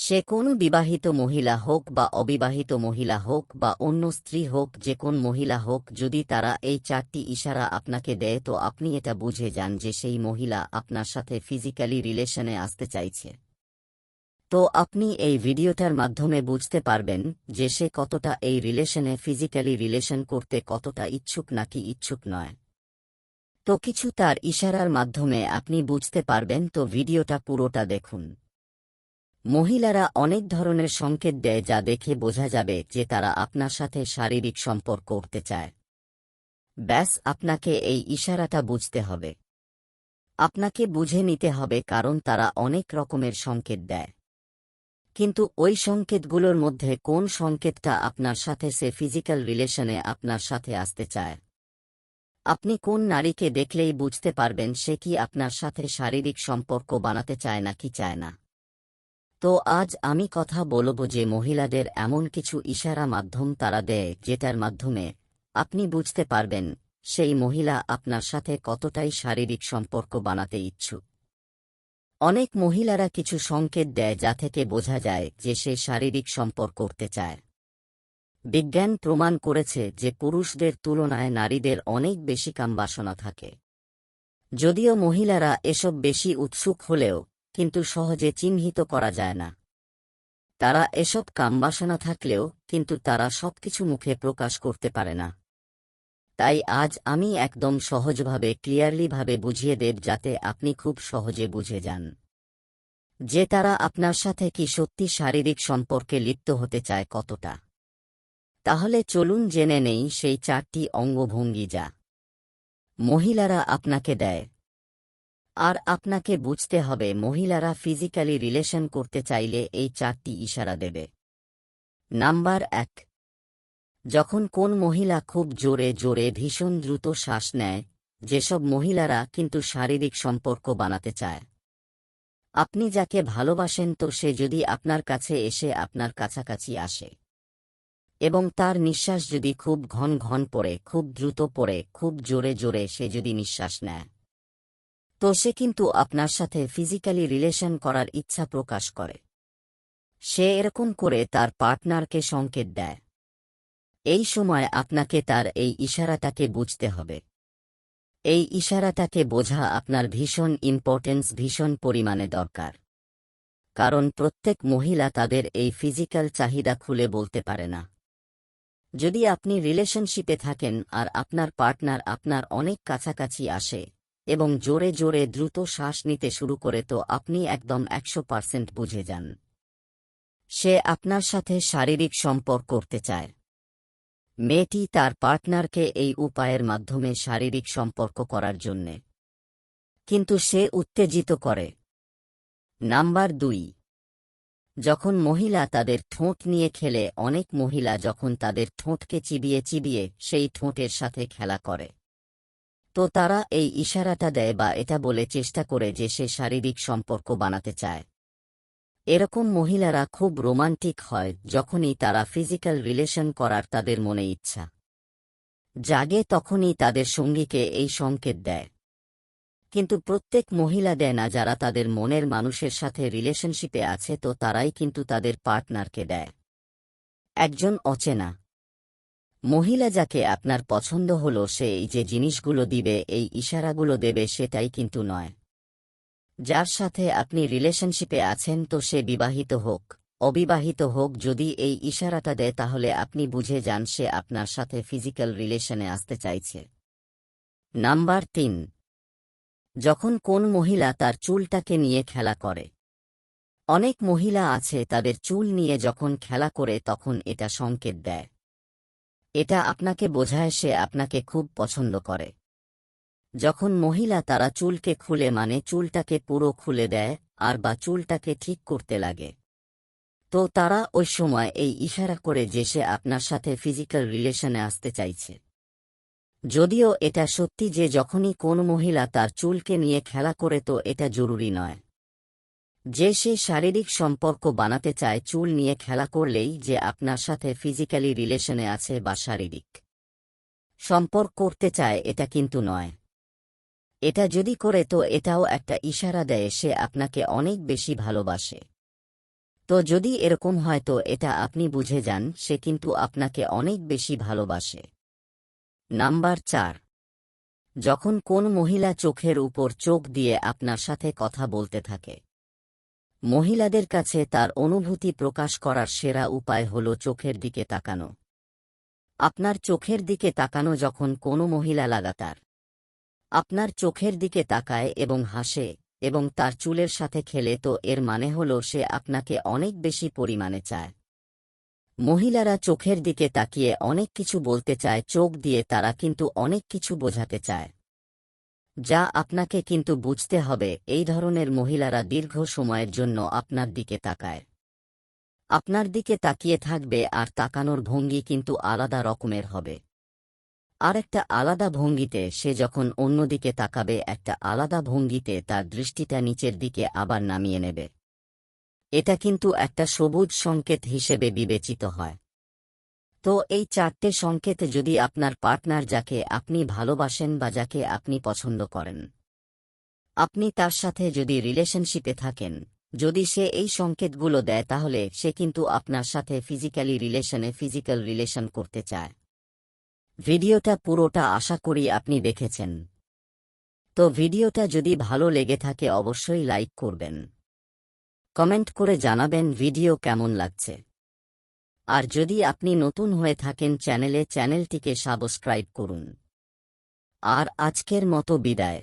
সে কোনো বিবাহিত মহিলা হোক বা অবিবাহিত মহিলা হোক বা অন্য স্ত্রী হোক, যে কোন মহিলা হোক, যদি তারা এই 4টি ইশারা আপনাকে দেয় তো আপনি এটা বুঝে যান যে সেই মহিলা আপনার সাথে ফিজিক্যালি রিলেশনে আসতে চাইছে। তো আপনি এই ভিডিওটার মাধ্যমে বুঝতে পারবেন যে সে কতটা এই রিলেশনে ফিজিক্যালি রিলেশন করতে কতটা ইচ্ছুক নাকি ইচ্ছুক নয়। তো কিছু তার ইশারার মাধ্যমে আপনি বুঝতে পারবেন, তো ভিডিওটা পুরোটা দেখুন। মহিলারা অনেক ধরনের সংকেত দেয় যা দেখে বোঝা যাবে যে তারা আপনার সাথে শারীরিক সম্পর্ক করতে চায়। ব্যাস আপনাকে এই ইশারাটা বুঝতে হবে। আপনাকে বুঝে নিতে হবে, কারণ তারা অনেক রকমের সংকেত দেয়। কিন্তু ওই সংকেতগুলোর মধ্যে কোন সংকেতটা আপনার সাথে সে ফিজিক্যাল রিলেশনে আপনার সাথে আসতে চায়, আপনি কোন নারীকে দেখলেই বুঝতে পারবেন সে কি আপনার সাথে শারীরিক সম্পর্ক বানাতে চায় নাকি চায় না। তো আজ আমি কথা বলবো যে মহিলাদের এমন কিছু ইশারা মাধ্যম তারা দেয় যেটার মাধ্যমে আপনি বুঝতে পারবেন সেই মহিলা আপনার সাথে কতটাই শারীরিক সম্পর্ক বানাতে ইচ্ছুক। অনেক মহিলারা কিছু সংকেত দেয় যা থেকে বোঝা যায় যে সে শারীরিক সম্পর্ক করতে চায়। বিজ্ঞান প্রমাণ করেছে যে পুরুষদের তুলনায় নারীদের অনেক বেশি কামবাসনা থাকে। যদিও মহিলারা এসব বেশি উৎসুক হলেও কিন্তু সহজে চিহ্নিত করা যায় না। তারা এসব কামবাসনা থাকলেও কিন্তু তারা সবকিছু মুখে প্রকাশ করতে পারে না। তাই আজ আমি একদম সহজভাবে ক্লিয়ারলিভাবে বুঝিয়ে দেব যাতে আপনি খুব সহজে বুঝে যান যে তারা আপনার সাথে কি সত্যি শারীরিক সম্পর্কে লিপ্ত হতে চায় কতটা। তাহলে চলুন জেনে নেই সেই 4টি অঙ্গভঙ্গি যা মহিলারা আপনাকে দেয়। আর আপনাকে বুঝতে হবে মহিলারা ফিজিক্যালি রিলেশন করতে চাইলে এই 4টি ইশারা দেবে। নাম্বার 1, যখন কোন মহিলা খুব জোরে জোরে ভীষণ দ্রুত শ্বাস নেয়, যেসব মহিলারা কিন্তু শারীরিক সম্পর্ক বানাতে চায়। আপনি যাকে ভালোবাসেন তো সে যদি আপনার কাছে এসে আপনার কাছাকাছি আসে এবং তার নিঃশ্বাস যদি খুব ঘন ঘন পড়ে, খুব দ্রুত পড়ে, খুব জোরে জোরে সে যদি নিঃশ্বাস নেয়, তো সে কিন্তু আপনার সাথে ফিজিক্যালি রিলেশন করার ইচ্ছা প্রকাশ করে। সে এরকম করে তার পার্টনারকে সংকেত দেয়। এই সময় আপনাকে তার এই ইশারাটাকে বুঝতে হবে। এই ইশারাটাকে বোঝা আপনার ভীষণ ইম্পর্টেন্স, ভীষণ পরিমাণে দরকার। কারণ প্রত্যেক মহিলা তাদের এই ফিজিক্যাল চাহিদা খুলে বলতে পারে না। যদি আপনি রিলেশনশিপে থাকেন আর আপনার পার্টনার আপনার অনেক কাছাকাছি আসে এবং জোরে জোরে দ্রুত শ্বাস নিতে শুরু করে, তো আপনি একদম 100% বুঝে যান সে আপনার সাথে শারীরিক সম্পর্ক করতে চায়। মেয়েটি তার পার্টনারকে এই উপায়ের মাধ্যমে শারীরিক সম্পর্ক করার জন্যে কিন্তু সে উত্তেজিত করে। নাম্বার 2, যখন মহিলা তাদের ঠোঁট নিয়ে খেলে। অনেক মহিলা যখন তাদের ঠোঁটকে চিবিয়ে চিবিয়ে সেই ঠোঁটের সাথে খেলা করে, তো তারা এই ইশারাটা দেয় বা এটা বলে চেষ্টা করে যে সে শারীরিক সম্পর্ক বানাতে চায়। এরকম মহিলারা খুব রোমান্টিক হয় যখনই তারা ফিজিক্যাল রিলেশন করার তাদের মনে ইচ্ছা জাগে, তখনই তাদের সঙ্গীকে এই সংকেত দেয়। কিন্তু প্রত্যেক মহিলা দেয় না। যারা তাদের মনের মানুষের সাথে রিলেশনশিপে আছে তো তারাই কিন্তু তাদের পার্টনারকে দেয়। একজন অচেনা মহিলা যাকে আপনার পছন্দ হলো সে এই যে জিনিসগুলো দিবে, এই ইশারাগুলো দেবে, সেটাই কিন্তু নয়। যার সাথে আপনি রিলেশনশিপে আছেন তো সে বিবাহিত হোক অবিবাহিত হোক, যদি এই ইশারাটা দেয় তাহলে আপনি বুঝে যান সে আপনার সাথে ফিজিক্যাল রিলেশনে আসতে চাইছে। নাম্বার 3, যখন কোন মহিলা তার চুলটাকে নিয়ে খেলা করে। অনেক মহিলা আছে তাদের চুল নিয়ে যখন খেলা করে তখন এটা সংকেত দেয়। এটা আপনাকে বোঝায় সে আপনাকে খুব পছন্দ করে। যখন মহিলা তারা চুলকে খুলে, মানে চুলটাকে পুরো খুলে দেয় আর বা চুলটাকে ঠিক করতে লাগে, তো তারা ওই সময় এই ইশারা করে যে সে আপনার সাথে ফিজিক্যাল রিলেশনে আসতে চাইছে। যদিও এটা সত্যি যে যখনই কোন মহিলা তার চুলকে নিয়ে খেলা করে তো এটা জরুরি নয় যে সে শারীরিক সম্পর্ক বানাতে চায় চুল নিয়ে খেলা করলেই যে আপনার সাথে ফিজিক্যালি রিলেশনে আছে বা শারীরিক সম্পর্ক করতে চায়, এটা কিন্তু নয়। এটা যদি করে তো এটাও একটা ইশারা দেয় সে আপনাকে অনেক বেশি ভালোবাসে। তো যদি এরকম হয় তো এটা আপনি বুঝে যান সে কিন্তু আপনাকে অনেক বেশি ভালোবাসে। নাম্বার 4, যখন কোন মহিলা চোখের উপর চোখ দিয়ে আপনার সাথে কথা বলতে থাকে। মহিলাদের কাছে তার অনুভূতি প্রকাশ করার সেরা উপায় হল চোখের দিকে তাকানো। আপনার চোখের দিকে তাকানো, যখন কোনো মহিলা লাগাতার আপনার চোখের দিকে তাকায় এবং হাসে এবং তার চুলের সাথে খেলে, তো এর মানে হল সে আপনাকে অনেক বেশি পরিমাণে চায়। মহিলারা চোখের দিকে তাকিয়ে অনেক কিছু বলতে চায়, চোখ দিয়ে তারা কিন্তু অনেক কিছু বোঝাতে চায়, যা আপনাকে কিন্তু বুঝতে হবে। এই ধরনের মহিলারা দীর্ঘ সময়ের জন্য আপনার দিকে তাকায়, আপনার দিকে তাকিয়ে থাকবে, আর তাকানোর ভঙ্গি কিন্তু আলাদা রকমের হবে। আর একটা আলাদা ভঙ্গিতে সে যখন অন্যদিকে তাকাবে, একটা আলাদা ভঙ্গিতে তার দৃষ্টিটা নিচের দিকে আবার নামিয়ে নেবে। এটা কিন্তু একটা সবুজ সংকেত হিসেবে বিবেচিত হয়। তো এই 4টে সংকেত যদি আপনার পার্টনার, যাকে আপনি ভালোবাসেন বা যাকে আপনি পছন্দ করেন, আপনি তার সাথে যদি রিলেশনশিপে থাকেন, যদি সে এই সংকেতগুলো দেয়, তাহলে সে কিন্তু আপনার সাথে ফিজিক্যাল রিলেশন করতে চায়। ভিডিওটা পুরোটা আশা করি আপনি দেখেছেন। তো ভিডিওটা যদি ভালো লেগে থাকে অবশ্যই লাইক করবেন, কমেন্ট করে জানাবেন ভিডিও কেমন লাগছে। আর যদি আপনি নতুন হয়ে থাকেন চ্যানেলটিকে সাবস্ক্রাইব করুন। আর আজকের মতো বিদায়।